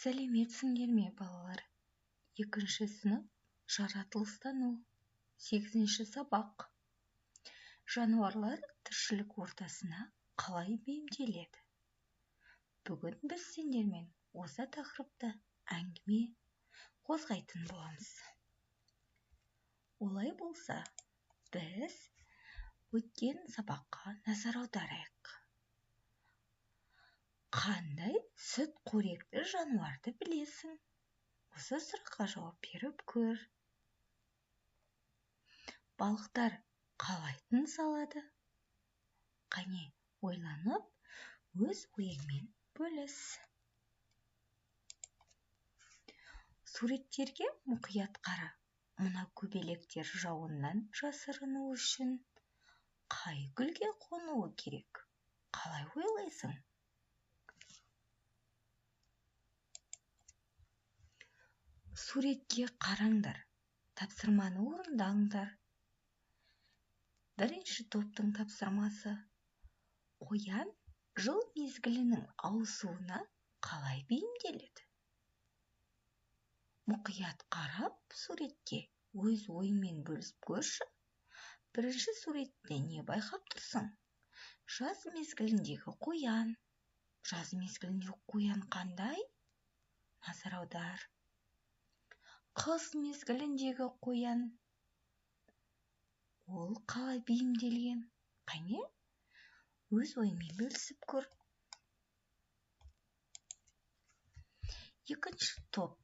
Сәлеметсіңдер ме, балалар? 2-ші сынып жаратылыстану 8-ші сабақ. Жануарлар тіршілік ортасына қалай бейімделеді? Бүгін біз сендермен осы тақырыпта әңгіме қозғайтын боламыз. Олай болса, біз өткен сабаққа назар аударайық. Қандай сүтқоректі жануарды білесің? Осы сұраққа жауап беріп көр. Балықтар қалай тыныс алады? Қане, ойланып, өз ойыңмен бөліс. Суреттерге мұқият қара. Мына көбелектер жауыннан жасырыну үшін қай гүлге қонуы керек? Қалай ойлайсың? Суретке қараңдар, тапсырманы орындаңдар. Бірінші топтың тапсырмасы: қоян жыл мезгілінің ауысуына қалай бейімделеді? Мұқият қарап, суретке өз ойымен бөлісіп көрші. Бірінші суретте не байқап тұрсың? Жаз мезгіліндегі қоян. Жаз мезгіліндегі қоян қандай? Назар аудар. Қыс мезгіліндегі қоян. Ол қалай бейімделген? Қане, өз ойымен бөлісіп көр. Екінші топ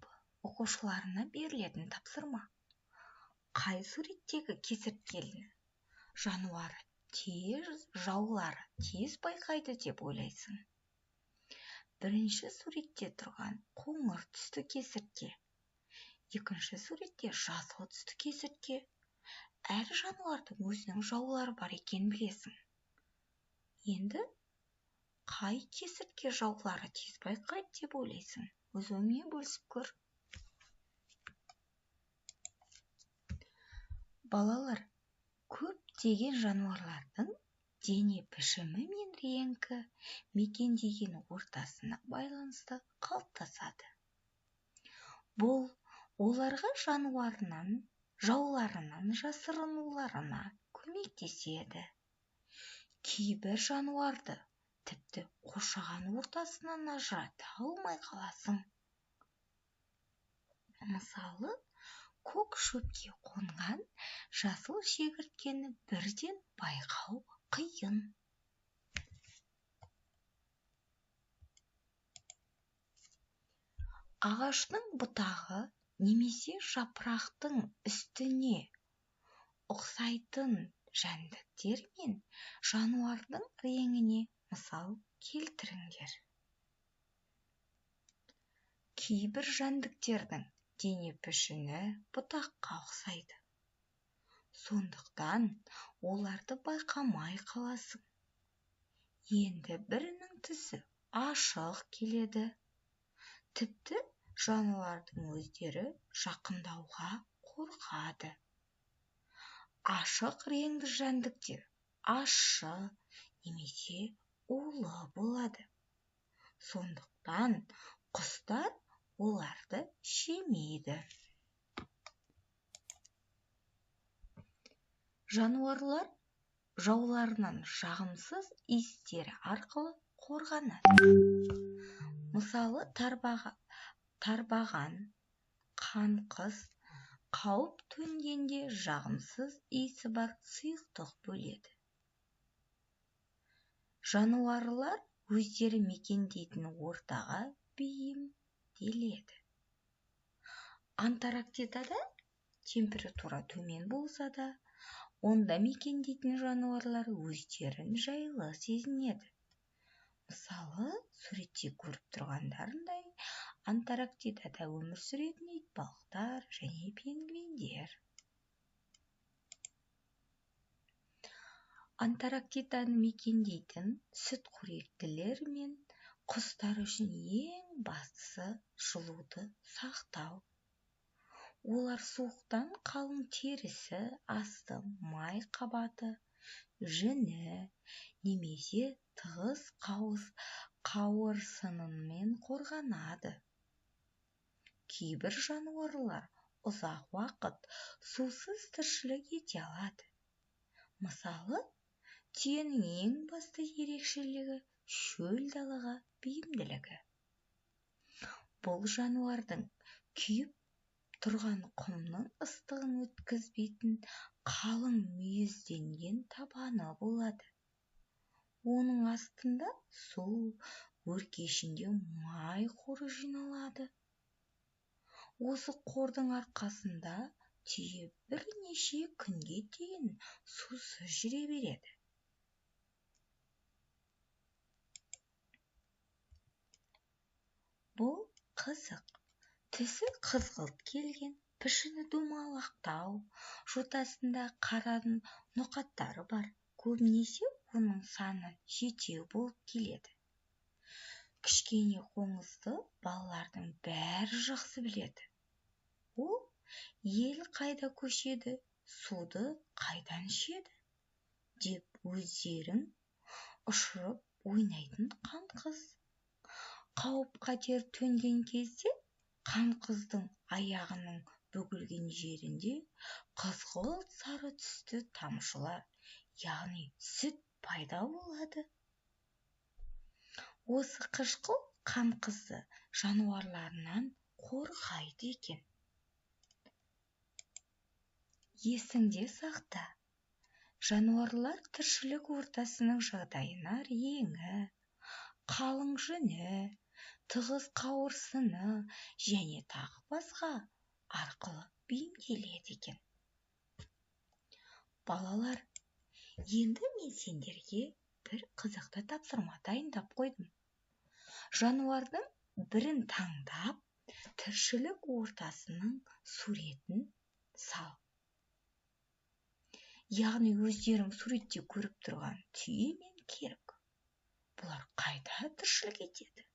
оқушыларына берілетін тапсырма: қай суреттегі кесірткені жануары тез, жаулары тез байқайды деп ойлайсың? Бірінші суретте тұрған қоңыр түсті кесіртке, екінші суретте жасыл түсті кесіртке. Әр жануардың өзінің жаулары бар екенін білесің. Енді қай кесіртке жаулары тез байқайды деп ойлайсың? Өз ойыңмен бөлісіп көр. Балалар, көптеген жануарлардың дене пішімі мен реңкі мекендеген ортасына байланысты қалыптасады. Бұл оларға жауларынан жасырынуларына көмектеседі. Кейбір жануарды тіпті қоршаған ортасынан ажырата алмай қаласың. Мысалы, көк шөпке қонған жасыл шегірткені бірден байқау қиын. Ағаштың бұтағы немесе жапырақтың үстіне ұқсайтын жәндіктер мен жануардың реңіне мысал келтіріңдер. Кейбір жәндіктердің дене пішіні бұтаққа ұқсайды. Сондықтан оларды байқамай қаласың. Енді бірінің түсі ашық келеді. Тіпті жануардың өздері жақындауға қорқады. Ашық реңді жәндіктер ащы немесе улы болады. Сондықтан құстар оларды жемейді. Жануарлар жауларынан жағымсыз иістері арқылы қорғанады. Мысалы, тарбаған, қанқыз қауіп төнгенде жағымсыз иісі бар сұйықтық бөледі. Жануарлар өздері мекендейтін ортаға бейімделеді. Антарктидада температура төмен болса да, онда мекендейтін жануарлар өздерін жайлы сезінеді. Мысалы, суретте көріп тұрғандарындай, Антарктидада өмір сүретін итбалықтар және пингвиндер. Антарктиданы мекендейтін сүтқоректілер мен құстар үшін ең бастысы жылуды сақтау. Олар суықтан қалың терісі, асты май қабаты, жүні немесе тығыз қауырсынымен қорғанады. кейбір жануарлар ұзақ уақыт сусыз тіршілік ете алады. Мысалы, түйенің ең басты ерекшелігі шөл далаға бейімділігі. Бұл жануардың күйіп тұрған құмның ыстығын өткізбейтін қалың мүйізденген табаны болады. Оның астында су, өркешінде май қоры жиналады. Осы қордың арқасында түйе бірнеше күнге дейін сусыз жүре береді. Бұл қызық. Түсі қызғылт келген, пішіні домалақтау, жотасында қара ноқаттары бар. Көбінесе оның саны 7 болып келеді. Кішкене қоңызды балалардың бәрі жақсы біледі. Ол ел қайда көшеді, суды қайдан ішеді деп өздерің ұшырып ойнайтын қанқыз. Қауіп-қатер төнген кезде қанқыздың аяғының бүгілген жерінде қызғылт сары түсті тамшылар, яғни сүт пайда болады. Осы қышқыл қанқызды жануарларынан қорғайды екен. Есіңде сақта, жануарлар тіршілік ортасының жағдайына реңі, қалың жүні, тығыз қауырсыны және тағы басқа арқылы бейімделеді екен. Балалар, енді мен сендерге бір қызықты тапсырма дайындап қойдым. Жануардың бірін таңдап, тіршілік ортасының суретін сал. Яғни өздерің суретте көріп тұрған түйе мен керік. Бұлар қайда тіршілік етеді?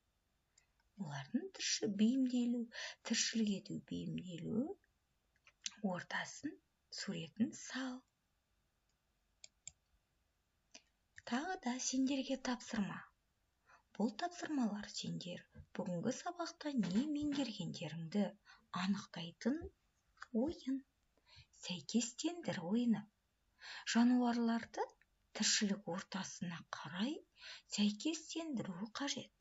Олардың тіршілік ету бейімделу ортасын суретін сал. Тағы да сендерге тапсырма. Бұл тапсырмалар сендер бүгінгі сабақта не меңгергендеріңді анықтайтын ойын. Сәйкестендір ойыны. Жануарларды тіршілік ортасына қарай сәйкестендіру қажет.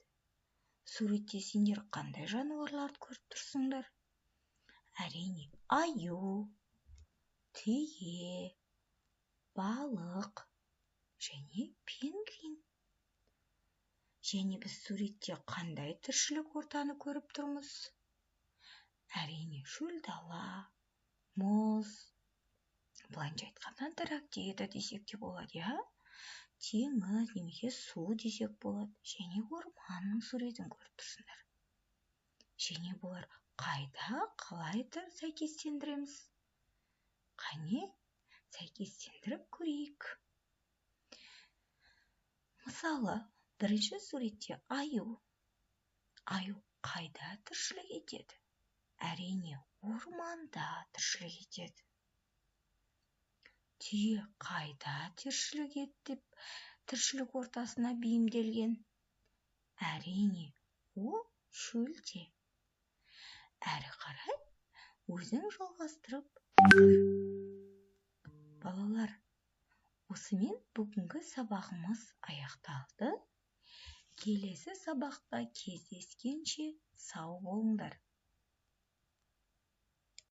Суретте сендер қандай жануарларды көріп тұрсыңдар? Әрине, аю, түйе, балық және пингвин. Және біз суретте қандай тіршілік ортаны көріп тұрмыз? Әрине, шөл дала, мұз, былайынша айтқанда антарктида десек те болады, я? Теңіз немесе су десек болады. Және орманның суретін көріп тұрсыңдар. Және бұлар қайда, қалай сәйкестендіреміз? Қане, сәйкестендіріп көрейік. Мысалы, бірінші суретте аю. Аю қайда тіршілік етеді? Әрине, орманда тіршілік етеді. Түйе қайда тіршілік етіп, тіршілік ортасына бейімделген? Әрине, ол шөлде. Әрі қарай өзің жалғастырып көр. Балалар, осымен бүгінгі сабағымыз аяқталды. Келесі сабақта кездескенше сау болыңдар.